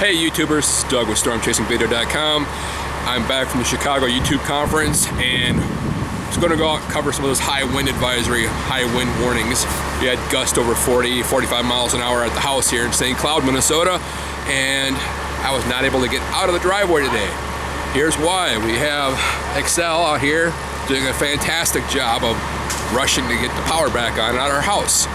Hey YouTubers, Doug with StormChasingVideo.com. I'm back from the Chicago YouTube conference and it's going to go out and cover some of those high wind advisory, high wind warnings. We had gusts over 40, 45 miles an hour at the house here in St. Cloud, Minnesota, and I was not able to get out of the driveway today. Here's why. We have Excel out here doing a fantastic job of rushing to get the power back on at our house.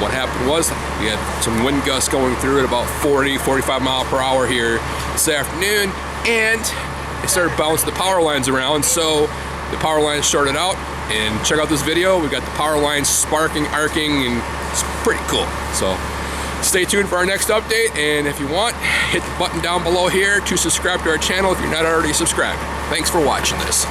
What happened was we had some wind gusts going through at about 40, 45 mile per hour here this afternoon, and it started bouncing the power lines around, so the power lines shorted out. And check out this video. We got the power lines sparking, arcing, and it's pretty cool. So stay tuned for our next update, and if you want, hit the button down below here to subscribe to our channel if you're not already subscribed. Thanks for watching this.